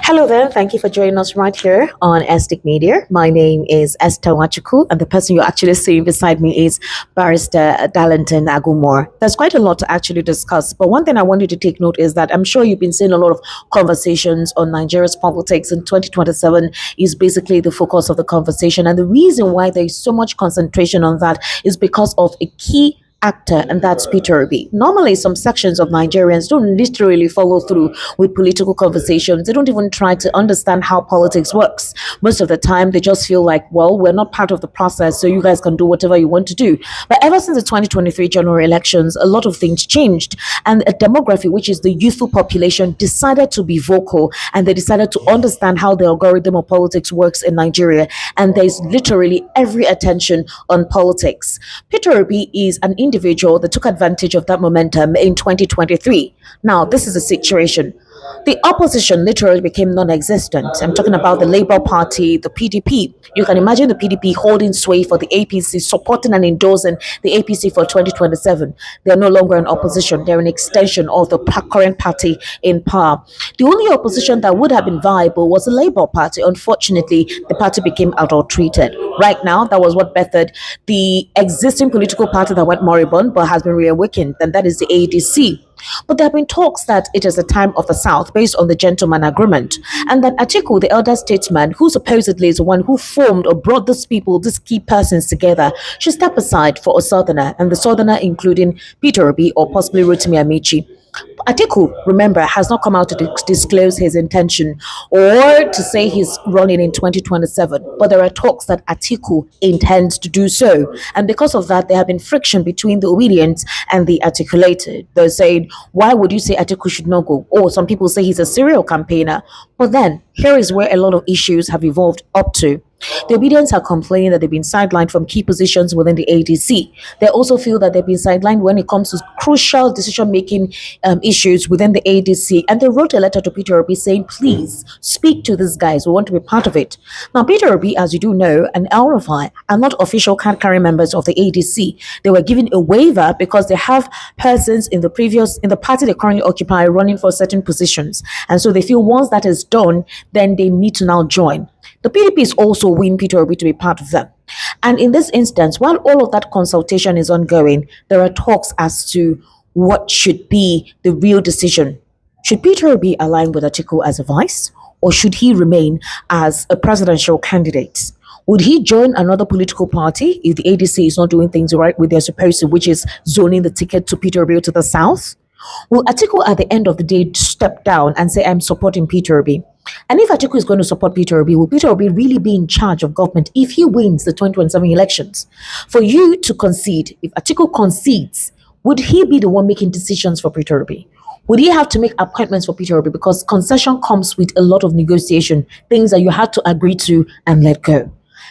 Hello there. Thank you for joining us right here on Estic Media. My name is Esther Wachuku, and the person you're actually seeing beside me is Barrister Darlington Agumore. There's quite a lot to actually discuss, but one thing I wanted to take note is that I'm sure you've been seeing a lot of conversations on Nigeria's politics in 2027 is basically the focus of the conversation. And the reason why there is so much concentration on that is because of a key actor, and that's PeterObi. Normally, some sections of Nigerians don't literally follow through with political conversations. They don't even try to understand how politics works. Most of the time, they just feel like, well, we're not part of the process, so you guys can do whatever you want to do. But ever since the 2023 general elections, a lot of things changed, and a demography, which is the youthful population, decided to be vocal, and they decided to understand how the algorithm of politics works in Nigeria. And there's literally every attention on politics. PeterObi is an individual that took advantage of that momentum in 2023. Now, this is the situation. The opposition literally became non-existent. I'm talking about the Labour Party, the PDP. You can imagine the PDP holding sway for the APC, supporting and endorsing the APC for 2027. They're no longer an opposition. They're an extension of the current party in power. The only opposition that would have been viable was the Labour Party. Unfortunately, the party became out-treated. Right now, that was what bettered the existing political party that went moribund but has been reawakened, and that is the ADC. But there have been talks that it is the time of the South based on the gentleman agreement, and that Atiku, the elder statesman, who supposedly is the one who formed or brought these people, these key persons together, should step aside for a southerner, and the southerner including PeterObi or possibly Rotimi Amici. Atiku, remember, has not come out to disclose his intention or to say he's running in 2027. But there are talks that Atiku intends to do so. And because of that, there have been friction between the Obidients and the articulated. They're saying, why would you say Atiku should not go? Or some people say he's a serial campaigner. But then, here is where a lot of issues have evolved up to. The Obidients are complaining that they've been sidelined from key positions within the ADC. They also feel that they've been sidelined when it comes to crucial decision-making issues within the ADC. And they wrote a letter to PeterObi saying, please speak to these guys. We want to be part of it. Now, PeterObi, as you do know, and LRFI are not official card-carrying members of the ADC. They were given a waiver because they have persons in the party they currently occupy running for certain positions. And so they feel once that is done, then they need to now join. The PDP is also winning PeterObi to be part of them. And in this instance, while all of that consultation is ongoing, there are talks as to what should be the real decision. Should PeterObi align with Atiku as a vice, or should he remain as a presidential candidate? Would he join another political party if the ADC is not doing things right with their supposed to, which is zoning the ticket to PeterObi to the south? Will Atiku at the end of the day step down and say, I'm supporting PeterObi? And if Atiku is going to support PeterObi, will PeterObi really be in charge of government if he wins the 2027 elections? For you to concede, if Atiku concedes, would he be the one making decisions for PeterObi? Would he have to make appointments for PeterObi? Because concession comes with a lot of negotiation, things that you have to agree to and let go.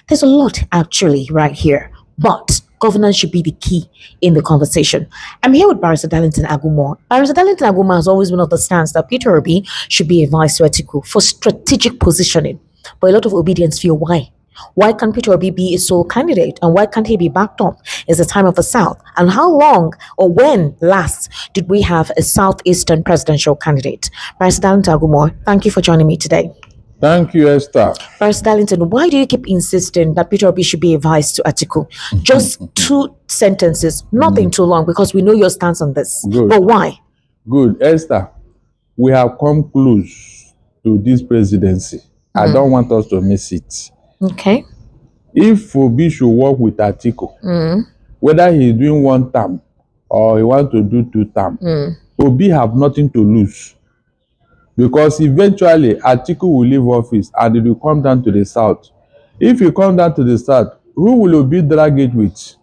There's a lot actually right here, but governance should be the key in the conversation. I'm here with Barrister Darlington Agumore. Barrister Darlington Agumore has always been of the stance that PeterObi should be a vice to Atiku for strategic positioning. But a lot of Obidients feel why? Why can't PeterObi be a sole candidate? And why can't he be backed up? It's the time of the South. And how long or when last did we have a Southeastern presidential candidate? Barrister Darlington Agumore, thank you for joining me today. Thank you, Esther. Barrister Darlington, why do you keep insisting that PeterObi should be a vice to Atiku? Just 2 sentences, nothing too long, because we know your stance on this. Good. But why? Good. Esther, we have come close to this presidency. I don't want us to miss it. Okay. If Obi should work with Atiku, whether he's doing 1 term or he wants to do 2 terms, Obi have nothing to lose. Because eventually Atiku will leave office and it will come down to the south. If you come down to the south, who will Obi drag it with?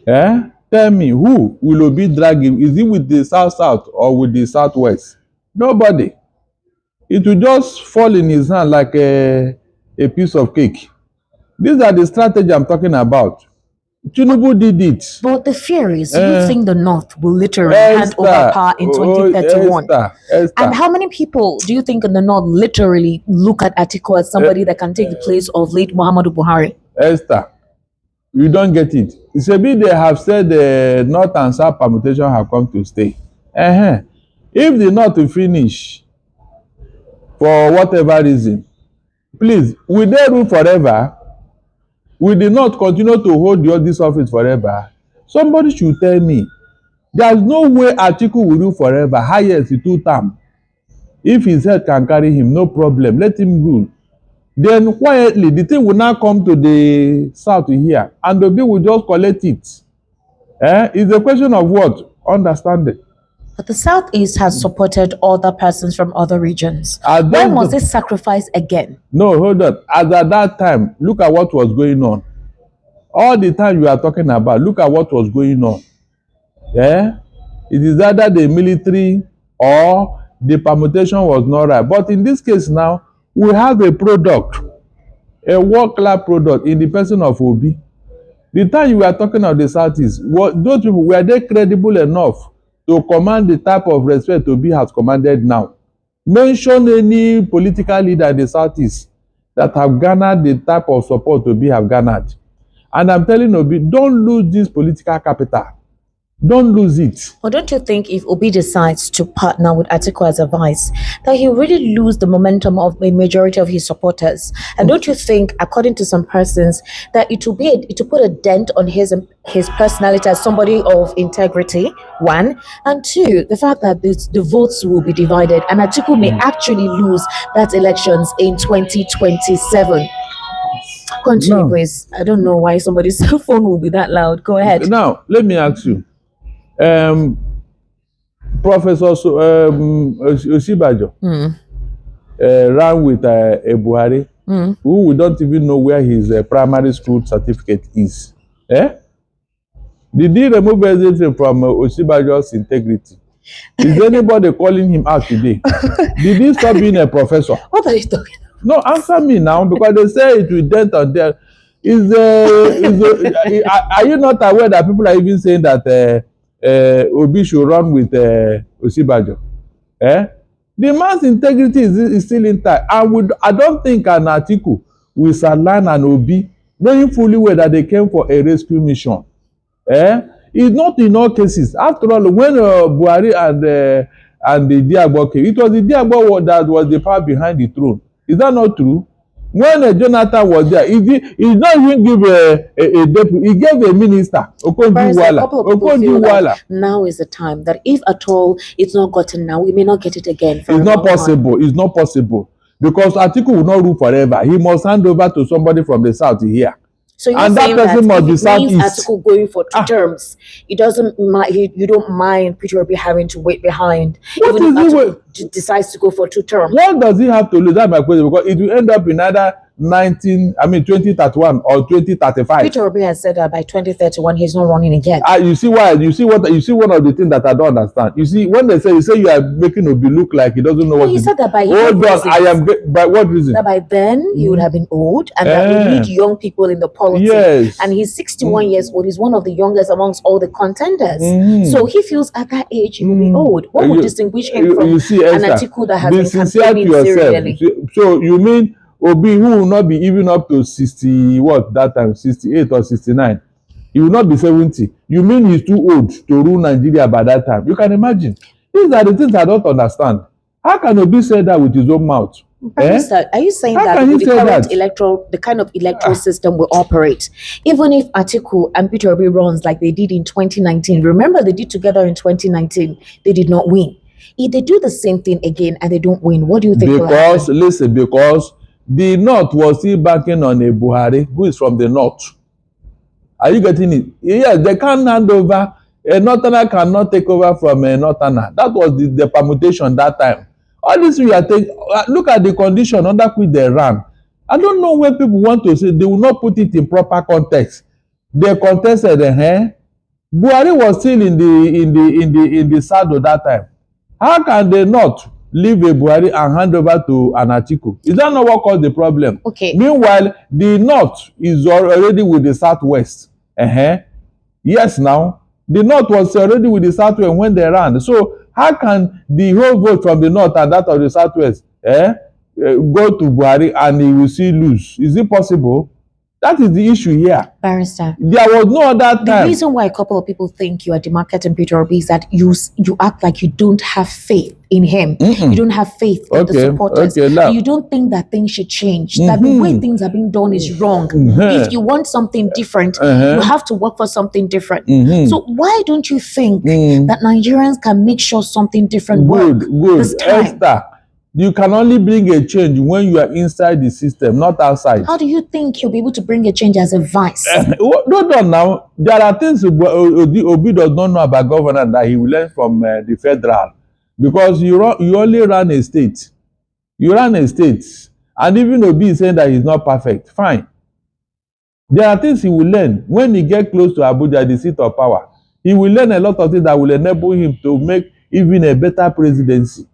Tell me, who will Obi drag it? Is it with the south or with the southwest? Nobody. It will just fall in his hand like a piece of cake. These are the strategy I'm talking about. Tinubu did it. But the fear is, you think the North will literally hand over power in 2031? Esther. And how many people do you think in the North literally look at Atiku as somebody that can take the place of late Muhammadu Buhari? Esther, you don't get it. It's a bit they have said the North and South permutation have come to stay. If the North will finish, for whatever reason. Please, will they rule forever? Will they not continue to hold this office forever? Somebody should tell me. There's no way Atiku will rule forever. Highest 2 terms. If his head can carry him, no problem. Let him rule. Then quietly, the thing will now come to the south here, and Obi will just collect it. It's a question of what? Understanding. But the Southeast has supported other persons from other regions. Why must it sacrifice again? No, hold on. As at that time, look at what was going on. All the time you are talking about, look at what was going on. It is either the military or the permutation was not right. But in this case now, we have a product, a world-class product in the person of Obi. The time you were talking of the Southeast, those people, were they credible enough to command the type of respect Obi has commanded now? Mention any political leader in the Southeast that have garnered the type of support Obi have garnered. And I'm telling Obi, don't lose this political capital. Don't lose it. But don't you think if Obi decides to partner with Atiku as a vice, that he'll really lose the momentum of a majority of his supporters? And don't you think, according to some persons, that it will put a dent on his personality as somebody of integrity, one, and two, the fact that the votes will be divided and Atiku may actually lose that elections in 2027. Continue, please. I don't know why somebody's cell phone will be that loud. Go ahead. Now, let me ask you. Professor Oshibajo ran with a Buhari who we don't even know where his primary school certificate is. Did he remove anything from Oshibajo's integrity? Is anybody calling him out today? Did he stop being a professor? What are you talking about? No, answer me now, because they say it will dent on there. Are you not aware that people are even saying that Obi should run with Oshibajo? The man's integrity is still intact, and I don't think an Atiku will sideline an Obi knowing fully well that they came for a rescue mission. It's not in all cases. After all, when Buhari and the Diagbo came, it was the Diagbo that was the power behind the throne. Is that not true? When Jonathan was there, he not even give a deputy, he gave a minister. Okonjo-Iweala. Now is the time that if at all it's not gotten now, we may not get it again. It's not possible. It's not possible. Because Atiku will not rule forever. He must hand over to somebody from the south here. So you're saying that if it means Atiku going for 2 terms, it doesn't you don't mind PeterObi having to wait behind, even if Atiku decides to go for 2 terms. What does he have to lose? That's my question, because it will end up in either 2031 or 2035. PeterObi has said that by 2031 he's not running again. You see why? You see one of the things that I don't understand. You see, when they say you are making Obi look like he doesn't know what he said that by by what reason? That by then he would have been old, and that we need young people in the politics. Yes. And he's 61 years old. He's one of the youngest amongst all the contenders. So he feels at that age he will be old. What would distinguish him from an Atiku that has been campaigning serially? So you mean Obi, who will not be even up to 60, what that time, 68 or 69, he will not be 70. You mean he's too old to rule Nigeria by that time? You can imagine. These are the things I don't understand. How can Obi say that with his own mouth? Are you saying that with the kind of electoral system will operate, even if Atiku and PeterObi runs like they did in 2019? Remember, they did together in 2019. They did not win. If they do the same thing again and they don't win, what do you think will happen? Because the North was still banking on a Buhari who is from the North. Are you getting it? Yes, they can't hand over. A Northerner cannot take over from a Northerner. That was the permutation that time. All this we are taking. Look at the condition under which they ran. I don't know when people want to say they will not put it in proper context. They contested. Buhari was still in the saddle that time. How can they not leave a Buhari and hand over to an Atiku? Is that not what caused the problem? Okay. Meanwhile, the North is already with the Southwest. Yes, now the North was already with the Southwest when they ran. So how can the whole vote from the North and that of the Southwest go to Buhari and he will still lose? Is it possible? That is the issue here. Barrister, There was no other the time. reason why a couple of people think you are demarcating PeterObi is that you act like you don't have faith in him. You don't have faith in the supporters. Now. You don't think that things should change. That the way things are being done is wrong. If you want something different, you have to work for something different. So why don't you think that Nigerians can make sure something different works this time? Esther, you can only bring a change when you are inside the system, not outside. How do you think you'll be able to bring a change as a vice? No, now. There are things Obi does not know about governance that he will learn from the federal, because you only run a state. You run a state, and even Obi is saying that he's not perfect. Fine. There are things he will learn when he gets close to Abuja, the seat of power. He will learn a lot of things that will enable him to make even a better presidency.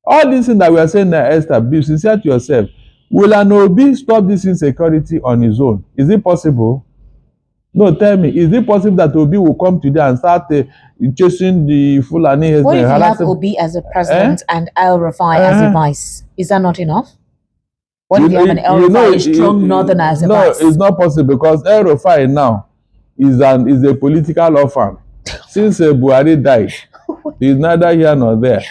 All these things that we are saying now, Esther, be sincere to yourself. Will an Obi stop this insecurity on his own? Is it possible? No, tell me. Is it possible that Obi will come today and start chasing the Fulani? What if you have Obi as a president and El Rufai as a vice? Is that not enough? What if you have an El Rufai, a strong northerner as a vice? No, it's not possible, because El Rufai now is a political orphan. Since Buhari died, he's neither here nor there.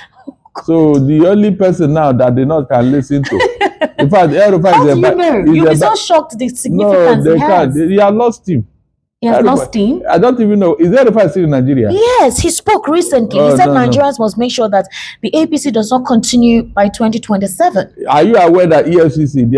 So the only person now that the North can listen to, in fact, El Rufai How do you know? You'll be so shocked the significance he has. He has lost him. He has lost him? I don't even know. Is El Rufai still in Nigeria? Yes, he spoke recently. He said Nigerians must make sure that the APC does not continue by 2027. Are you aware that EFCC,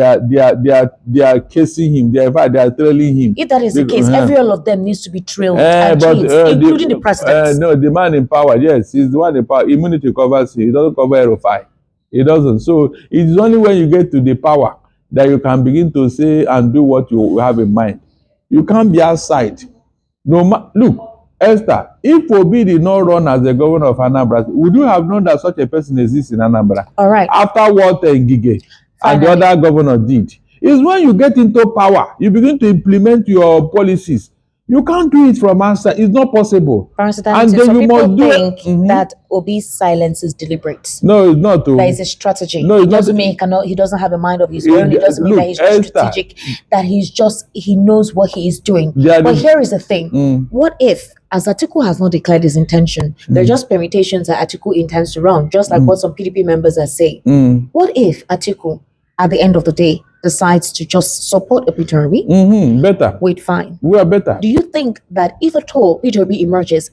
they are casing him? They are trailing him? If that is the case, every all of them needs to be trailed and chased, including the president. No, the man in power, yes, he's the one in power. Immunity covers him. It doesn't cover El Rufai. It doesn't. So it's only when you get to the power that you can begin to say and do what you have in mind. You can't be outside. Look, Esther, if Obi did not run as the governor of Anambra, would you have known that such a person exists in Anambra? All right. After what Ngige and the other governor did. It's when you get into power, you begin to implement your policies. You can't do it from outside. It's not possible. And then you must think that Obi's silence is deliberate. No, it's not. That is a strategy. No, it doesn't mean he doesn't have a mind of his own. It doesn't mean that he's strategic. That he knows what he is doing. But here is the thing. What if, as Atiku has not declared his intention, there are just permutations that Atiku intends to run, just like what some PDP members are saying. What if Atiku, at the end of the day, decides to just support PeterObi? Better. Wait, fine. We are better. Do you think that if at all PeterObi emerges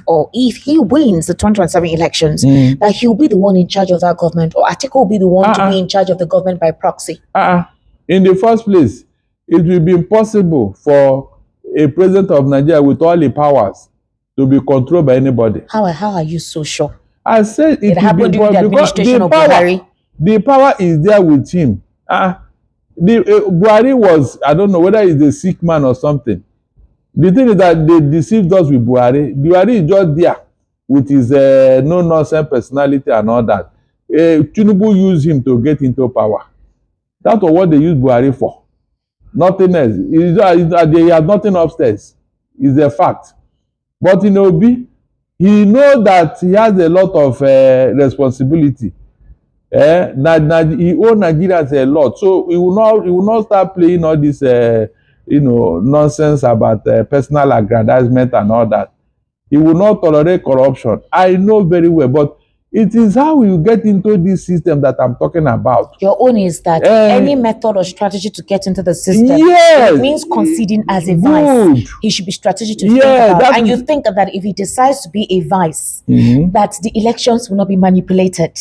or if he wins the 2027 elections, that he'll be the one in charge of that government, or Atiku will be the one to be in charge of the government by proxy? In the first place, it will be impossible for a president of Nigeria with all the powers to be controlled by anybody. How are you so sure? I said it happened during the administration of Buhari. The power is there with him. Buhari was, I don't know whether he's a sick man or something. The thing is that they deceived us with Buhari. Buhari is just there with his no-nonsense personality and all that. Tinubu used him to get into power. That's what they used Buhari for. Nothing else. They have nothing upstairs. It's a fact. But in Obi, he knows that he has a lot of responsibility. He owes Nigerians a lot, so he will not start playing all this nonsense about personal aggrandizement and all that. He will not tolerate corruption. I know very well, but it is how you get into this system that I'm talking about. Your own is that any method or strategy to get into the system, it means conceding as a vice. He should be strategic to think about. And you think that if he decides to be a vice, that the elections will not be manipulated.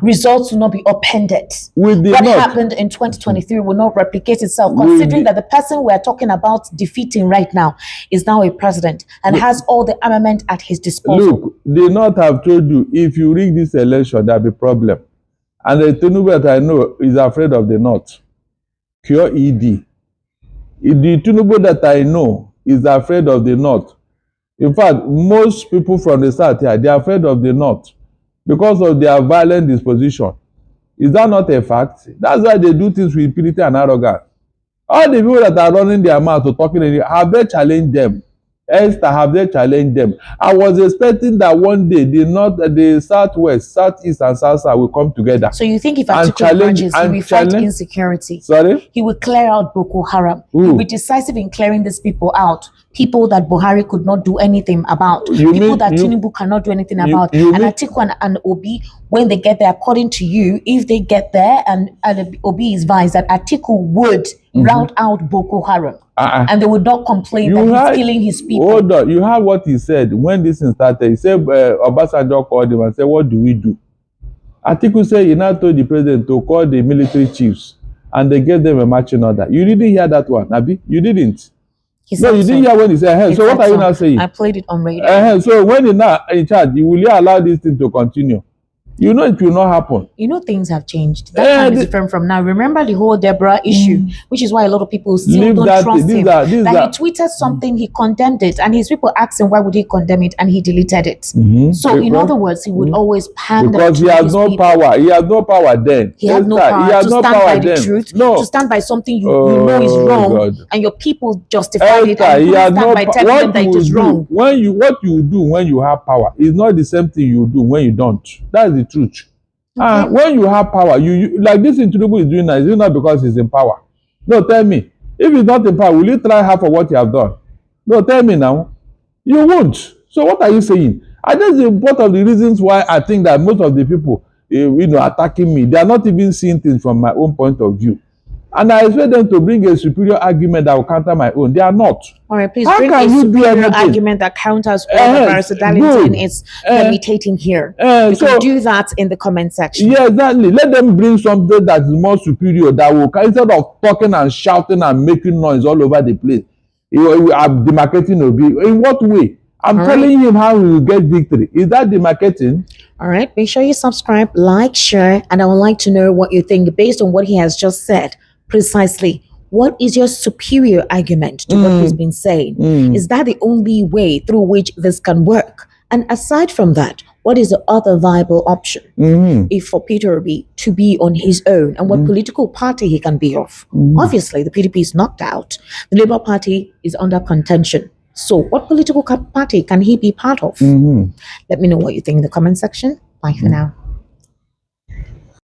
Results will not be upended. What happened in 2023 will not replicate itself, considering that the person we are talking about defeating right now is now a president and has all the armament at his disposal. Look, they not have told you, if you rig this election, there'll be problem. And the Tinubu that I know is afraid of the North. Cure ED. The Tinubu that I know is afraid of the North. In fact, most people from the South here, they are afraid of the North because of their violent disposition. Is that not a fact? That's why they do things with impunity and arrogance. All the people that are running their mouth or talking, have they challenged them? Esther, have they challenged them? I was expecting that one day the north, the southwest, southeast, and south will come together. So you think if Atiku emerges, he will fight insecurity? Sorry? He will clear out Boko Haram. He will be decisive in clearing these people out. People that Buhari could not do anything about. People that Tinubu cannot do anything about. And Atiku and Obi, when they get there, according to you, if they get there and Obi is advised that Atiku would rout out Boko Haram. And they would not complain that he's killing his people. Hold on. You heard what he said when this thing started. He said, Obasanjo called him and said, what do we do? Atiku said he now told the president to call the military chiefs and they gave them a marching order. You didn't hear that one, Abi? You didn't. No, you didn't hear when he said, hey, so what are you now saying? I played it on radio. So when he's now in charge, will you allow this thing to continue? You know it will not happen. You know things have changed. That time is different from now. Remember the whole Deborah issue, which is why a lot of people still don't trust him. That he tweeted something, he condemned it, and his people asked him why would he condemn it, and he deleted it. So in other words, he would always pander because he has no power. He has no power then. He had no power to stand by the truth, to stand by something you know is wrong, and your people justified it, and you stand by telling them that it is wrong. What you do when you have power is not the same thing you do when you don't. That's the truth. Okay. When you have power, you like this in Tinubu is doing now, it's not because he's in power. No, tell me. If he's not in power, will you try half of what you have done? No, tell me now. You won't. So what are you saying? I think part of the reasons why I think that most of the people attacking me, they are not even seeing things from my own point of view. And I expect them to bring a superior argument that will counter my own. They are not. All right, please bring a superior argument that counters all that Barrister Darlington is meditating here. You can do that in the comment section. Yeah, exactly. Let them bring something that is more superior, that will, instead of talking and shouting and making noise all over the place, I'm demarcating Obi. In what way? I'm telling him how he will get victory. Is that demarcating? All right, make sure you subscribe, like, share, and I would like to know what you think based on what he has just said. Precisely, what is your superior argument to what he's been saying? Is that the only way through which this can work? And aside from that, what is the other viable option if for PeterObi to be on his own, and what political party he can be of? Obviously, the PDP is knocked out. The Labour Party is under contention. So what political party can he be part of? Let me know what you think in the comment section. Bye for now.